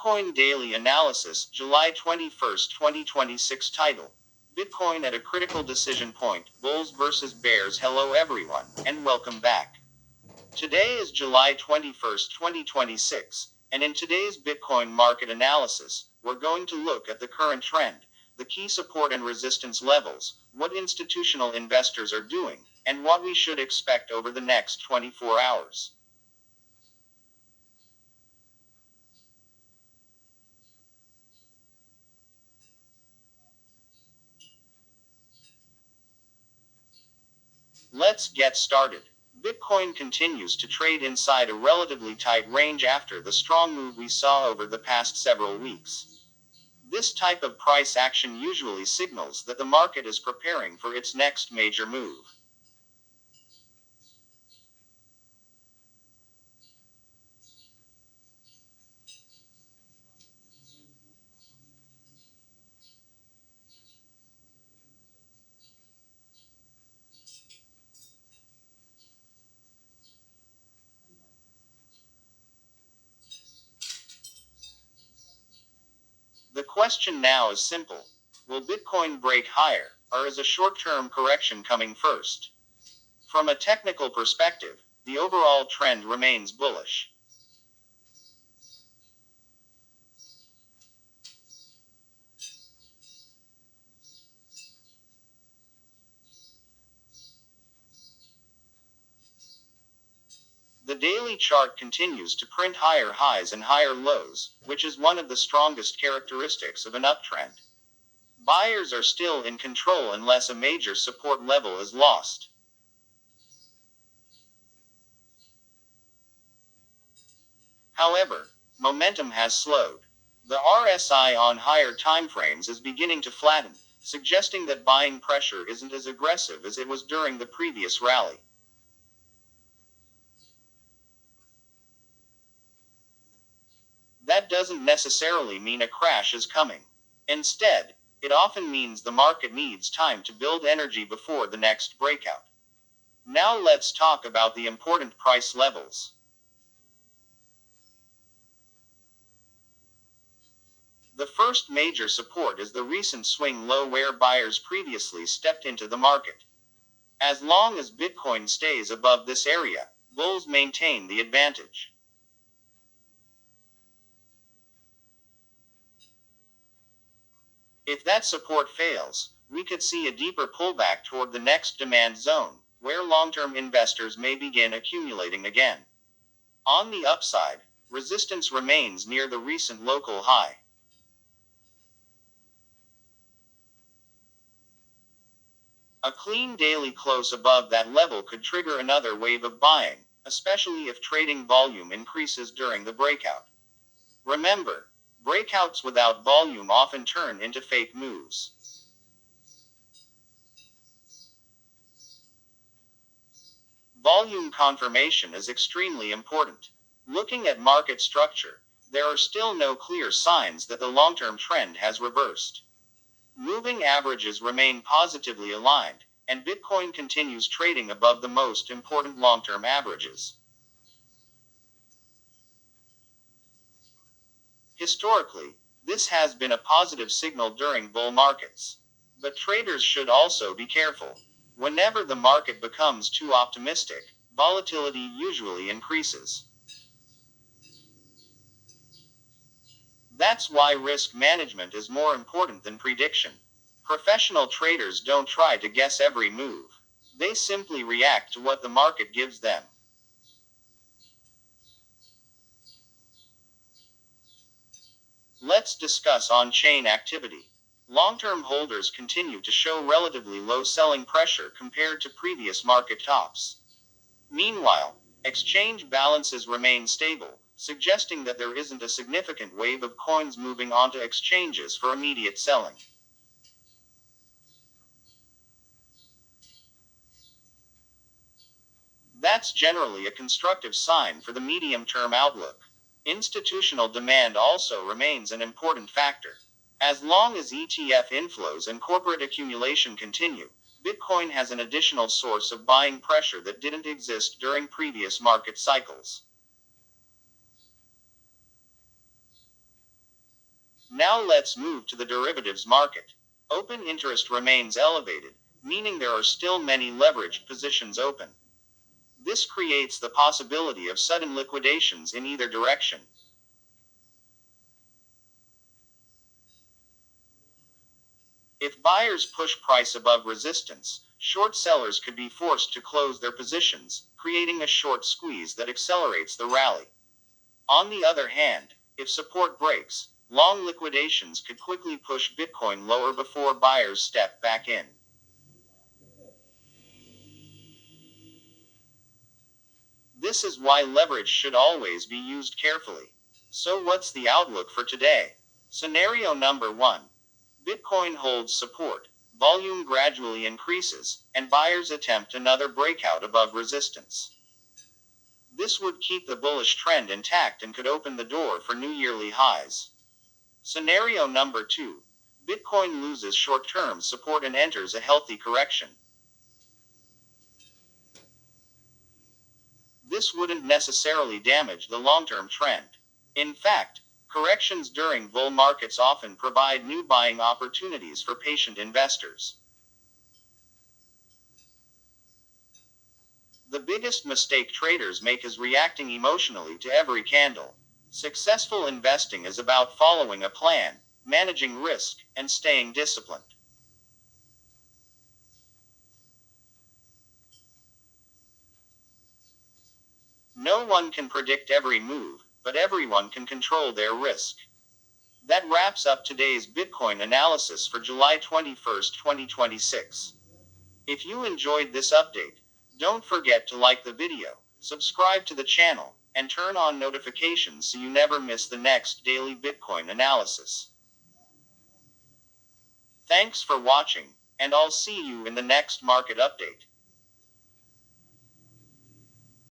Bitcoin Daily Analysis, July 21st, 2026. Title: Bitcoin at a critical decision point, bulls versus bears. Hello everyone, and welcome back. Today is July 21st, 2026, and in today's Bitcoin market analysis, we're going to look at the current trend, the key support and resistance levels, what institutional investors are doing, and what we should expect over the next 24 hours. Let's get started. Bitcoin continues to trade inside a relatively tight range after the strong move we saw over the past several weeks. This type of price action usually signals that the market is preparing for its next major move. The question now is simple. Will Bitcoin break higher, or is a short-term correction coming first? From a technical perspective, the overall trend remains bullish. The daily chart continues to print higher highs and higher lows, which is one of the strongest characteristics of an uptrend. Buyers are still in control unless a major support level is lost. However, momentum has slowed. The RSI on higher timeframes is beginning to flatten, suggesting that buying pressure isn't as aggressive as it was during the previous rally. That doesn't necessarily mean a crash is coming. Instead, it often means the market needs time to build energy before the next breakout. Now let's talk about the important price levels. The first major support is the recent swing low where buyers previously stepped into the market. As long as Bitcoin stays above this area, bulls maintain the advantage. If that support fails, we could see a deeper pullback toward the next demand zone, where long-term investors may begin accumulating again. On the upside, resistance remains near the recent local high. A clean daily close above that level could trigger another wave of buying, especially if trading volume increases during the breakout. Remember, breakouts without volume often turn into fake moves. Volume confirmation is extremely important. Looking at market structure, there are still no clear signs that the long-term trend has reversed. Moving averages remain positively aligned, and Bitcoin continues trading above the most important long-term averages. Historically, this has been a positive signal during bull markets. But traders should also be careful. Whenever the market becomes too optimistic, volatility usually increases. That's why risk management is more important than prediction. Professional traders don't try to guess every move. They simply react to what the market gives them. Let's discuss on-chain activity. Long-term holders continue to show relatively low selling pressure compared to previous market tops. Meanwhile, exchange balances remain stable, suggesting that there isn't a significant wave of coins moving onto exchanges for immediate selling. That's generally a constructive sign for the medium-term outlook. Institutional demand also remains an important factor. As long as ETF inflows and corporate accumulation continue, Bitcoin has an additional source of buying pressure that didn't exist during previous market cycles. Now let's move to the derivatives market. Open interest remains elevated, meaning there are still many leveraged positions open. This creates the possibility of sudden liquidations in either direction. If buyers push price above resistance, short sellers could be forced to close their positions, creating a short squeeze that accelerates the rally. On the other hand, if support breaks, long liquidations could quickly push Bitcoin lower before buyers step back in. This is why leverage should always be used carefully. So what's the outlook for today? Scenario number 1. Bitcoin holds support, volume gradually increases, and buyers attempt another breakout above resistance. This would keep the bullish trend intact and could open the door for new yearly highs. Scenario number 2. Bitcoin loses short-term support and enters a healthy correction. This wouldn't necessarily damage the long-term trend. In fact, corrections during bull markets often provide new buying opportunities for patient investors. The biggest mistake traders make is reacting emotionally to every candle. Successful investing is about following a plan, managing risk, and staying disciplined. No one can predict every move, but everyone can control their risk. That wraps up today's Bitcoin analysis for July 21st, 2026. If you enjoyed this update, don't forget to like the video, subscribe to the channel, and turn on notifications so you never miss the next daily Bitcoin analysis. Thanks for watching, and I'll see you in the next market update.